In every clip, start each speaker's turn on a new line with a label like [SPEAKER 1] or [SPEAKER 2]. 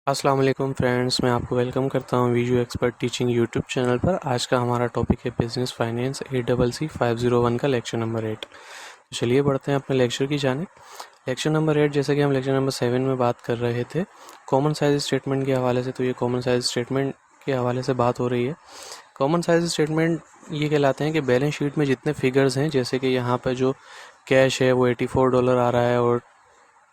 [SPEAKER 1] अस्सलाम वालेकुम फ्रेंड्स, मैं आपको वेलकम करता हूं video expert teaching YouTube channel पर। आज का हमारा टॉपिक है बिजनेस फाइनेंस ACC501 का लेक्चर नंबर 8। तो चलिए बढ़ते हैं अपने लेक्चर की जाने। लेक्चर नंबर 8, जैसे कि हम लेक्चर नंबर 7 में बात कर रहे थे कॉमन साइज स्टेटमेंट के हवाले से, तो ये कॉमन साइज स्टेटमेंट के हवाले से बात हो रही है। कॉमन साइज स्टेटमेंट ये कहलाते हैं कि बैलेंस शीट में जितने फिगर्स हैं, जैसे कि यहाँ पर जो कैश है वो $84 आ रहा है और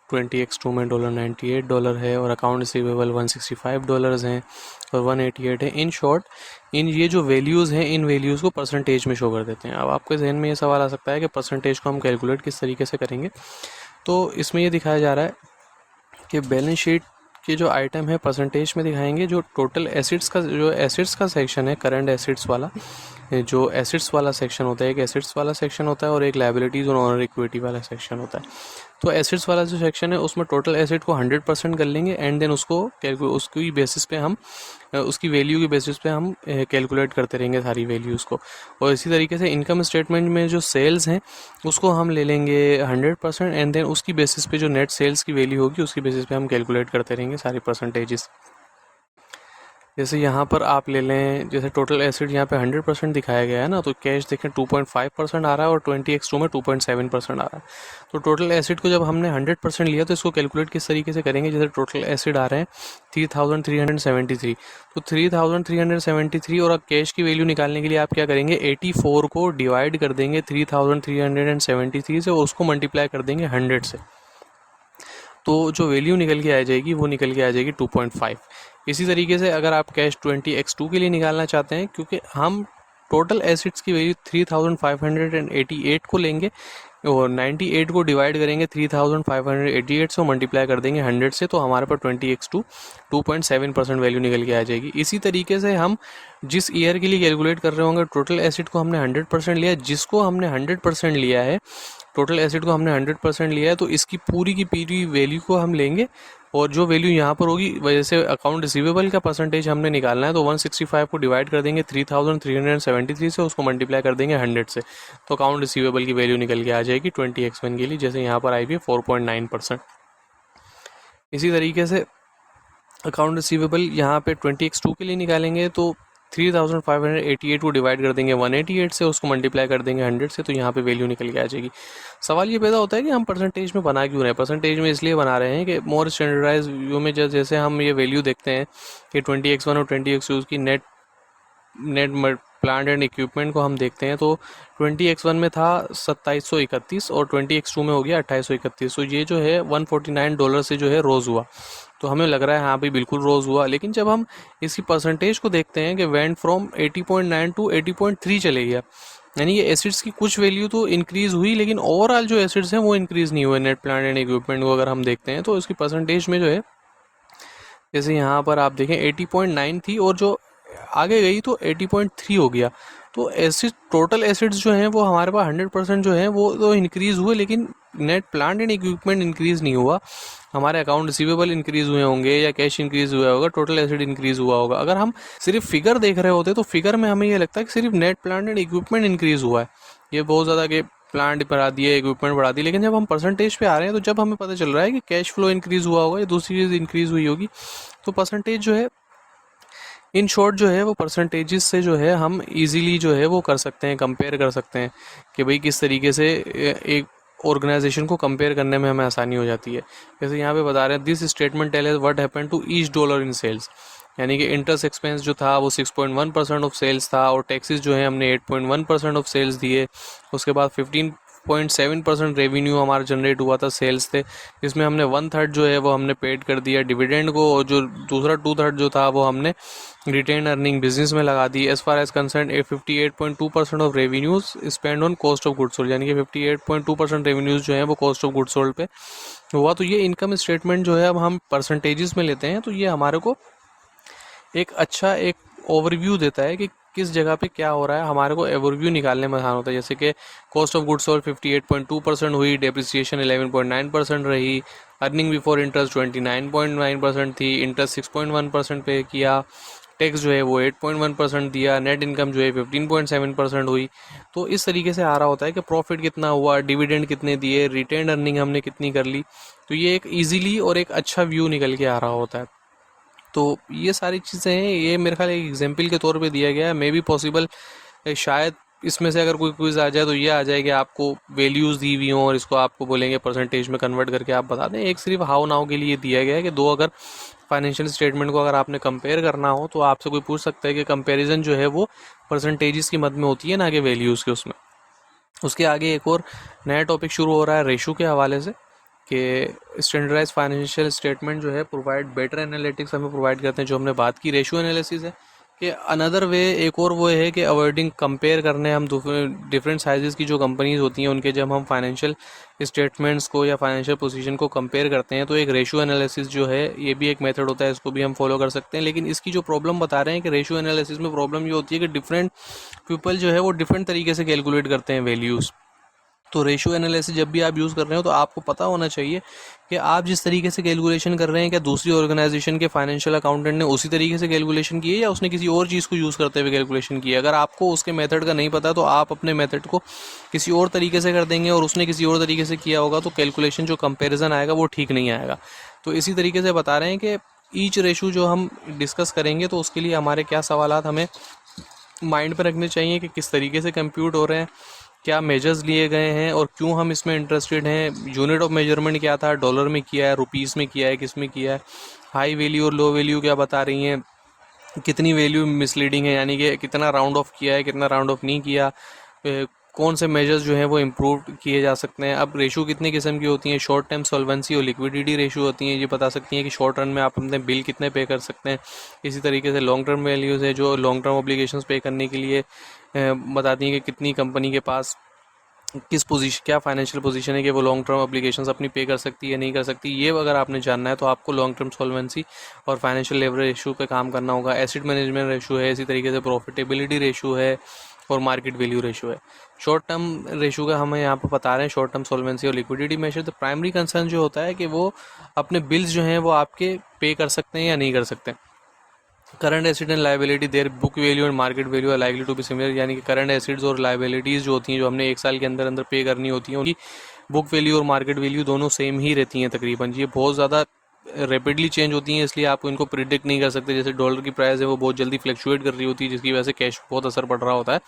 [SPEAKER 1] 20x2 में $98 है, और अकाउंट रिसीवेबल $165 हैं और 188 है। इन शॉर्ट, इन ये जो वैल्यूज़ हैं, इन वैल्यूज़ को परसेंटेज में शो कर देते हैं। अब आपके जहन में ये सवाल आ सकता है कि परसेंटेज को हम कैलकुलेट किस तरीके से करेंगे। तो इसमें ये दिखाया जा रहा है कि बैलेंस शीट के जो आइटम है परसेंटेज में दिखाएंगे। जो टोटल एसिड्स का सेक्शन है, करंट एसिड्स वाला, जो एसिड्स वाला सेक्शन होता है, एक एसिड्स वाला सेक्शन होता है और एक लायबिलिटीज़ और ऑनर इक्विटी वाला सेक्शन होता है। तो एसिड्स वाला जो सेक्शन है उसमें टोटल एसिड को 100% कर लेंगे एंड देन उसकी बेसिस पे हम उसकी वैल्यू की बेसिस पे हम कैलकुलेट करते रहेंगे सारी वैल्यूज़ को। और इसी तरीके से इनकम स्टेटमेंट में जो सेल्स हैं उसको हम ले लेंगे 100% एंड देन उसकी बेसिस पे जो नेट सेल्स की वैल्यू होगी उसकी बेसिस पे हम कैलकुलेट करते रहेंगे सारी परसेंटेजेस। जैसे यहाँ पर आप ले लें, जैसे टोटल एसिड यहाँ पे 100% दिखाया गया है ना, तो कैश देखें 2.5% आ रहा है और 20x2 में 2.7% आ रहा है। तो टोटल एसिड को जब हमने 100% लिया तो इसको कैलकुलेट किस तरीके से करेंगे। जैसे टोटल एसिड आ रहे हैं 3373, तो 3373 और अब कैश की वैल्यू निकालने के लिए आप क्या करेंगे, 84 को डिवाइड कर देंगे 3373 से और उसको मल्टीप्लाई कर देंगे 100 से। तो जो वैल्यू निकल के आ जाएगी वो निकल के आ जाएगी 2.5। इसी तरीके से अगर आप कैश 20x2 के लिए निकालना चाहते हैं, क्योंकि हम टोटल एसिड्स की वैल्यू 3588 को लेंगे और 98 को डिवाइड करेंगे 3588 से, मल्टीप्लाई कर देंगे 100 से, तो हमारे पास 20x2 2.7% वैल्यू निकल के आ जाएगी। इसी तरीके से हम जिस ईयर के लिए कैलकुलेट कर रहे होंगे, टोटल एसिड को हमने 100% लिया, जिसको हमने 100% लिया है, टोटल एसिड को हमने 100% लिया है, तो इसकी पूरी की पूरी वैल्यू को हम लेंगे और जो वैल्यू यहाँ पर होगी, वजह से अकाउंट रिसीवेबल का परसेंटेज हमने निकालना है, तो 165 को डिवाइड कर देंगे 3373 से, उसको मल्टीप्लाई कर देंगे 100 से, तो अकाउंट रिसीवेबल की वैल्यू निकल के आ जाएगी 20x1 के लिए, जैसे यहाँ पर आई भी 4.9%। इसी तरीके से अकाउंट रिसीवेबल यहाँ पे 20x2 के लिए निकालेंगे तो 3588 को डिवाइड कर देंगे 188 से, उसको मल्टीप्लाई कर देंगे 100 से, तो यहाँ पे वैल्यू निकल के आ जाएगी। सवाल ये पैदा होता है कि हम परसेंटेज में बना क्यों रहे हैं। परसेंटेज में इसलिए बना रहे हैं कि मोर स्टैंडर्डाइज व्यू में जैसे हम ये वैल्यू देखते हैं कि 20x1 और 20x2 की नेट प्लांट एंड इक्विपमेंट को हम देखते हैं, तो 20x1 में था 2731 और 20x2 में हो गया 2831। तो ये जो है $149 से जो है रोज़ हुआ। तो हमें लग रहा है हाँ भाई बिल्कुल रोज़ हुआ, लेकिन जब हम इसकी परसेंटेज को देखते हैं कि वेंट फ्रॉम 80.9 टू 80.3 चले गया, यानी ये एसिड्स की कुछ वैल्यू तो इंक्रीज़ हुई, लेकिन ओवरऑल जो एसिड्स हैं वो इंक्रीज़ नहीं हुए। नेट प्लांट एंड इक्विपमेंट को अगर हम देखते हैं तो इसकी परसेंटेज में जो है, जैसे यहाँ पर आप देखें 80.9 थी और जो आगे गई तो 80.3 हो गया। तो एसिड टोटल एसिड्स जो हैं वो हमारे पास 100% जो हैं वो तो इंक्रीज़ हुए, लेकिन net plant and equipment increase नहीं हुआ। हमारे अकाउंट रिसीवेबल इंक्रीज़ हुए होंगे या कैश इंक्रीज़ हुआ होगा, टोटल एसिड इंक्रीज़ हुआ होगा। अगर हम सिर्फ फिगर देख रहे होते तो फिगर में हमें ये लगता है कि सिर्फ net plant and equipment increase हुआ है, ये बहुत ज़्यादा कि प्लांट बढ़ा दिए, इक्विपमेंट बढ़ा दी। लेकिन जब हम परसेंटेज पे आ रहे हैं तो जब हमें पता चल रहा है कि कैश फ्लो इंक्रीज़ हुआ होगा या दूसरी चीज़ इंक्रीज़ हुई होगी, तो परसेंटेज जो है, इन शॉर्ट जो है वो परसेंटेजेस से जो है हम इजीली जो है वो कर सकते हैं, कंपेयर कर सकते हैं कि भाई किस तरीके से एक ऑर्गेनाइजेशन को कंपेयर करने में हमें आसानी हो जाती है। जैसे यहाँ पे बता रहे हैं, this statement tell what happened to each dollar in sales, यानी कि इंटरेस्ट एक्सपेंस जो था वो 6.1% ऑफ सेल्स था और टैक्सेस जो है हमने 8.1% ऑफ सेल्स दिए। उसके बाद 15.7% रेवेन्यू हमारा जनरेट हुआ था सेल्स से, जिसमें हमने 1/3 जो है वो हमने पेड कर दिया डिविडेंड को, और जो दूसरा 2/3 जो था वो हमने रिटेन अर्निंग बिजनेस में लगा दी। As far as concern 58.2% of revenues spend on cost of goods sold, यानी कि 58.2% रेवेन्यूज जो है वो कॉस्ट ऑफ गुड्स सोल्ड पे हुआ। तो ये इनकम स्टेटमेंट जो है अब हम परसेंटेजेस में लेते हैं, तो ये हमारे को एक अच्छा एक ओवरव्यू देता है कि किस जगह पे क्या हो रहा है। हमारे को ओवरव्यू निकालने में आसान होता है। जैसे कि कॉस्ट ऑफ गुड्स सोल्ड 58.2% हुई, डेप्रिसिएशन 11.9% रही, अर्निंग बिफोर इंटरेस्ट 29.9% थी, इंटरेस्ट 6.1% पे किया, टैक्स जो है वो 8.1% दिया, नेट इनकम जो है 15.7% हुई। तो इस तरीके से आ रहा होता है कि प्रॉफिट कितना हुआ, डिविडेंड कितने दिए, रिटेन अर्निंग हमने कितनी कर ली। तो ये एक ईजिली और एक अच्छा व्यू निकल के आ रहा होता है। तो ये सारी चीज़ें हैं, ये मेरे ख्याल एक एग्जाम्पल के तौर पे दिया गया है। मे बी पॉसिबल शायद इसमें से अगर कोई क्विज आ जाए तो ये आ जाए कि आपको वैल्यूज़ दी हुई हों और इसको आपको बोलेंगे परसेंटेज में कन्वर्ट करके आप बता दें। एक सिर्फ हाउ नाउ के लिए दिया गया है कि दो अगर फाइनेंशियल स्टेटमेंट को अगर आपने कंपेयर करना हो तो आपसे कोई पूछ सकता है कि कंपैरिजन जो है वो परसेंटेजेस की मद में होती है, ना कि वैल्यूज़ के उसमें। उसके आगे एक और नया टॉपिक शुरू हो रहा है रेशो के हवाले से, कि स्टैंडर्डाइज फाइनेंशियल स्टेटमेंट जो है प्रोवाइड बेटर एनालिटिक्स हमें प्रोवाइड करते हैं। जो हमने बात की रेशियो एनालिसिस है कि अनदर वे एक और वो है कि अवॉइडिंग कंपेयर करने हम डिफरेंट साइजेस की जो कंपनीज होती हैं उनके जब हम फाइनेंशियल स्टेटमेंट्स को या फाइनेंशियल पोजीशन को कंपेयर करते हैं तो एक रेशियो एनालिसिस जो है ये भी एक मेथड होता है, इसको भी हम फॉलो कर सकते हैं। लेकिन इसकी जो प्रॉब्लम बता रहे हैं कि रेशियो एनालिसिस में प्रॉब्लम ये होती है कि डिफरेंट पीपल जो है वो डिफरेंट तरीके से कैलकुलेट करते हैं वैल्यूज़। तो रेशियो एनालिसिस जब भी आप यूज़ कर रहे हो तो आपको पता होना चाहिए कि आप जिस तरीके से कैलकुलेशन कर रहे हैं क्या दूसरी ऑर्गेनाइजेशन के फाइनेंशियल अकाउंटेंट ने उसी तरीके से कैलकुलेशन की है या उसने किसी और चीज़ को यूज़ करते हुए कैलकुलेशन की है। अगर आपको उसके मेथड का नहीं पता तो आप अपने मेथड को किसी और तरीके से कर देंगे और उसने किसी और तरीके से किया होगा तो कैलकुलेशन जो कंपेरिजन आएगा वो ठीक नहीं आएगा। तो इसी तरीके से बता रहे हैं कि ईच रेशो जो हम डिस्कस करेंगे तो उसके लिए हमारे क्या सवालात हमें माइंड पर रखने चाहिए कि किस तरीके से कंप्यूट हो रहे हैं, क्या मेजर्स लिए गए हैं और क्यों हम इसमें इंटरेस्टेड हैं। यूनिट ऑफ मेजरमेंट क्या था, डॉलर में किया है, रुपीस में किया है, किस में किया है, हाई वैल्यू और लो वैल्यू क्या बता रही हैं, कितनी वैल्यू मिसलीडिंग है यानी कि कितना राउंड ऑफ किया है, कितना राउंड ऑफ नहीं किया, कौन से मेजर्स जो हैं वो इम्प्रूव किए जा सकते हैं। अब रेशो कितने किस्म की होती हैं, शॉर्ट टर्म सॉल्वेंसी और लिक्विडिटी रेशो होती हैं। ये बता सकती हैं कि शॉर्ट रन में आप अपने बिल कितने पे कर सकते हैं। इसी तरीके से लॉन्ग टर्म वैल्यूज़ है जो लॉन्ग टर्म ऑब्लिगेशंस पे करने के लिए बताती हैं कि कितनी कंपनी के पास किस पोजीशन क्या फाइनेंशियल पोजीशन है कि वो लॉन्ग टर्म ऑब्लिगेशंस अपनी पे कर सकती है नहीं कर सकती। ये अगर आपने जानना है तो आपको लॉन्ग टर्म सॉल्वेंसी और फाइनेंशियल लेवरेज रेशो पे काम करना होगा। एसेट मैनेजमेंट रेशो है, इसी तरीके से प्रॉफिटेबिलिटी रेशो है और मार्केट वैल्यू रेशो है। शॉर्ट टर्म रेशो का हमें यहाँ पर बता रहे हैं शॉर्ट टर्म सॉल्वेंसी और liquidity measure. The primary concern जो होता है कि वो अपने बिल्स जो हैं वो आपके पे कर सकते हैं या नहीं कर सकते। Current acid and liability their book value and market value are likely to be similar, यानी कि करंट एसिड्स और लाइबिलिटीज़ जो होती हैं जो हमने एक साल के अंदर अंदर पे करनी होती हैं उनकी बुक वैल्यू और मार्केट वैल्यू दोनों सेम ही रहती हैं तकरीबन। ये बहुत ज़्यादा रेपिडली चेंज होती हैं इसलिए आप इनको प्रिडिक्ट नहीं कर सकते। जैसे डॉलर की प्राइस है वो बहुत जल्दी फ्लक्चुएट कर रही होती है जिसकी वजह से कैश बहुत असर पड़ रहा होता है।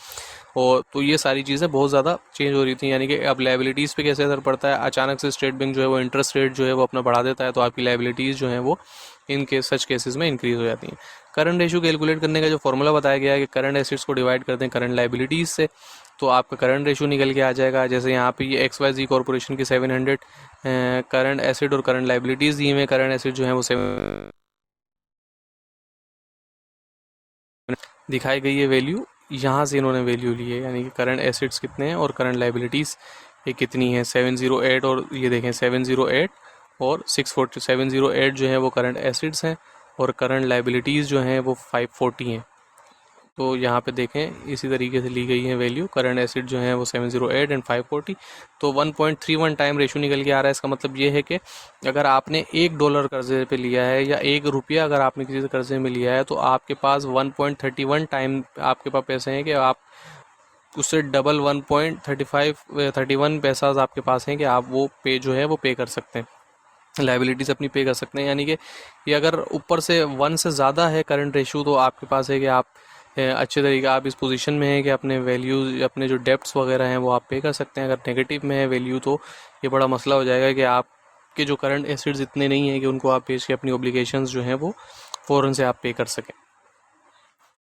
[SPEAKER 1] और तो ये सारी चीज़ें बहुत ज़्यादा चेंज हो रही थी, यानी कि अब लाइबिलिटीज़ पे कैसे असर पड़ता है। अचानक से स्टेट बैंक जो है वो इंटरेस्ट रेट जो है वो अपना बढ़ा देता है तो आपकी लाइबिलिटीज़ जो हैं वो इन केस सच केसेस में इंक्रीज हो जाती हैं। करंट रेशियो कैलकुलेट करने का जो फॉर्मूला बताया गया है कि करंट एसेट्स को डिवाइड करते हैं करंट लाइबिलिटीज़ से तो आपका करंट रेशियो निकल के आ जाएगा। जैसे यहाँ पे ये XYZ कॉर्पोरेशन की 700 करंट एसेट और करंट लाइबिलिटीज़ दी हुई। करंट एसेट जो है वो 7 दिखाई गई है वैल्यू, यहाँ से इन्होंने वैल्यू ली है यानी कि करंट एसेट्स कितने हैं और करंट लाइबिलिटीज़ ये कितनी है 708 और ये देखें 708 और 640। 708 जो है वो करंट एसेट्स हैं और करंट लाइबिलिटीज़ जो हैं वो 540 हैं। तो यहाँ पे देखें इसी तरीके से ली गई है वैल्यू। करंट एसेट जो है वो 708 एंड 540 तो 1.31 टाइम रेशो निकल के आ रहा है। इसका मतलब ये है कि अगर आपने $1 कर्जे पे लिया है या ₹1 अगर आपने किसी से कर्जे में लिया है तो आपके पास 1.31 टाइम आपके पास पैसे हैं कि आप उससे डबल 1.31 पैसा आपके पास हैं कि आप वो पे जो है वो पे कर सकते हैं, लाइबिलिटीज़ अपनी पे कर सकते हैं। यानी कि ये अगर ऊपर से 1 से ज़्यादा है करंट रेशो तो आपके पास है कि आप अच्छे तरीके आप इस पोजीशन में है कि अपने वैल्यूज़ अपने जो डेप्ट्स वगैरह हैं वो आप पे कर सकते हैं। अगर नेगेटिव में है वैल्यू तो ये बड़ा मसला हो जाएगा कि आपके जो करंट एसेट्स इतने नहीं हैं कि उनको आप बेच के अपनी ऑब्लिगेशंस जो हैं वो फ़ौरन से आप पे कर सकें।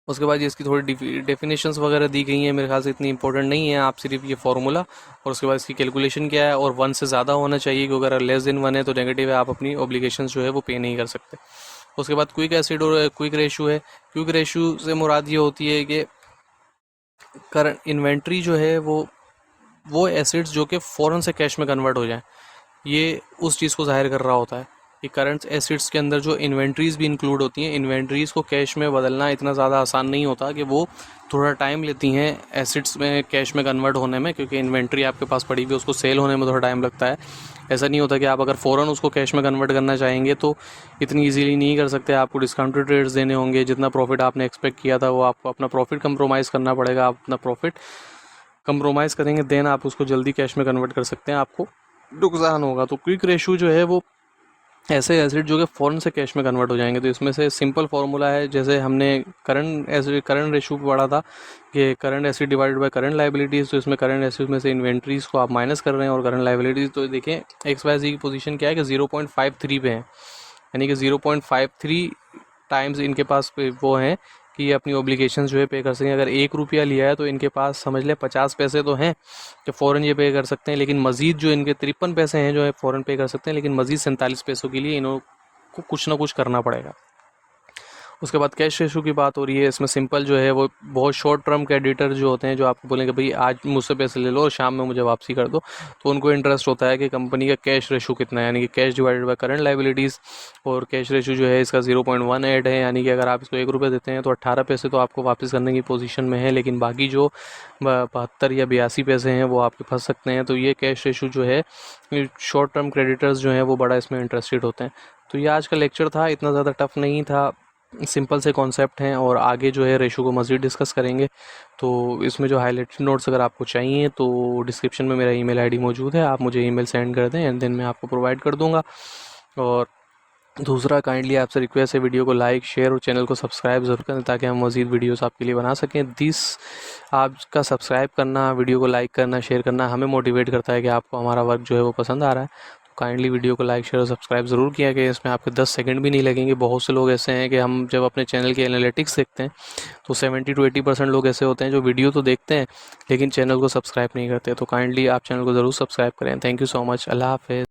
[SPEAKER 1] उसके बाद ये इसकी थोड़ी डेफिनेशंस वगैरह दी गई हैं, मेरे ख्याल से इतनी इंपॉर्टेंट नहीं है। आप सिर्फ ये फार्मूला और उसके बाद इसकी कैलकुलेशन क्या है और 1 से ज़्यादा होना चाहिए क्योंकि अगर लेस देन 1 है तो नेगेटिव है, आप अपनी ऑब्लिगेशंस जो है वो पे नहीं कर सकते। उसके बाद क्विक एसिड और क्विक रेशो है। क्विक रेशो से मुराद ये होती है कि करंट इन्वेंट्री जो है वो एसिड्स जो कि फ़ौरन से कैश में कन्वर्ट हो जाए, ये उस चीज़ को जाहिर कर रहा होता है कि करंट एसिड्स के अंदर जो इन्वेंट्रीज़ भी इंक्लूड होती हैं। इन्वेंट्रीज़ को कैश में बदलना इतना ज़्यादा आसान नहीं होता कि वो थोड़ा टाइम लेती हैं एसिड्स में कैश में कन्वर्ट होने में, क्योंकि इन्वेंट्री आपके पास पड़ी हुई उसको सेल होने में थोड़ा टाइम लगता है। ऐसा नहीं होता कि आप अगर फ़ौरन उसको कैश में कन्वर्ट करना चाहेंगे तो इतनी ईजीली नहीं कर सकते। आपको डिस्काउंटेड रेट्स देने होंगे, जितना प्रॉफिट आपने एक्सपेक्ट किया था वो आपको अपना प्रॉफिट कंप्रोमाइज़ करना पड़ेगा। आप अपना प्रॉफिट कंप्रोमाइज़ करेंगे देन आप उसको जल्दी कैश में कन्वर्ट कर सकते हैं, आपको नुकसान होगा। तो क्विक रेशो जो है वो ऐसे एसिड जो कि फ़ौरन से कैश में कन्वर्ट हो जाएंगे। तो इसमें से सिंपल फार्मूला है, जैसे हमने करंट रेशो पढ़ा था कि current acid divided by current liabilities. तो इसमें करंट एसिड में से इन्वेंट्रीज को आप माइनस कर रहे हैं और करंट लाइबिलिटीज़, तो देखें XYZ की पोजीशन क्या है कि 0.53 पे है, यानी कि 0.53 टाइम्स इनके पास वो हैं कि ये अपनी ऑब्लिगेशन जो है पे कर सकें। अगर 1 रुपया लिया है तो इनके पास समझ लें 50 पैसे तो हैं जो फ़ौरन ये पे कर सकते हैं, लेकिन मज़ीद जो इनके 53 पैसे हैं जो है फ़ौरन पे कर सकते हैं, लेकिन मज़ीद 47 पैसों के लिए इन्हों को कुछ ना कुछ करना पड़ेगा। उसके बाद कैश रेशो की बात हो रही है। इसमें सिंपल जो है वो बहुत शॉर्ट टर्म क्रेडिटर जो होते हैं, जो आपको बोलेंगे भाई आज मुझसे पैसे ले लो और शाम में मुझे वापसी कर दो, तो उनको इंटरेस्ट होता है कि कंपनी का कैश रेशो कितना है, यानी कि cash divided by current liabilities. और कैश रेशो जो है इसका 0.18 है, यानी कि अगर आप इसको 1 रुपये देते हैं तो 18 पैसे तो आपको वापस करने की पोजीशन में है, लेकिन बाकी जो 72 या 82 पैसे हैं वो आपके फंस सकते हैं। तो ये कैश रेशो जो है, शॉर्ट टर्म क्रेडिटर्स जो हैं वो बड़ा इसमें इंटरेस्टेड होते हैं। तो ये आज का लेक्चर था, इतना ज़्यादा टफ नहीं था, सिंपल से कॉन्सेप्ट हैं, और आगे जो है रेशो को मज़ीद डिस्कस करेंगे। तो इसमें जो हाईलाइटेड नोट्स अगर आपको चाहिए तो डिस्क्रिप्शन में मेरा ईमेल आईडी मौजूद है, आप मुझे ईमेल सेंड कर दें एंड देन मैं आपको प्रोवाइड कर दूंगा। और दूसरा, काइंडली आपसे रिक्वेस्ट है, वीडियो को लाइक शेयर और चैनल को सब्सक्राइब ज़रूर करें ताकि हम मज़ीद वीडियोस आपके लिए बना सकें। आपका सब्सक्राइब करना, वीडियो को लाइक करना, शेयर करना हमें मोटिवेट करता है कि आपको हमारा वर्क जो है वो पसंद आ रहा है। काइंडली वीडियो को लाइक शेयर और सब्सक्राइब ज़रूर किया कि इसमें आपके 10 सेकंड भी नहीं लगेंगे। बहुत से लोग ऐसे हैं कि हम जब अपने चैनल की एनालिटिक्स देखते हैं तो 70 to 80% लोग ऐसे होते हैं जो वीडियो तो देखते हैं लेकिन चैनल को सब्सक्राइब नहीं करते। तो काइंडली आप चैनल को ज़रूर सब्सक्राइब करें। Thank you so much. अल्लाह हाफ़िज़।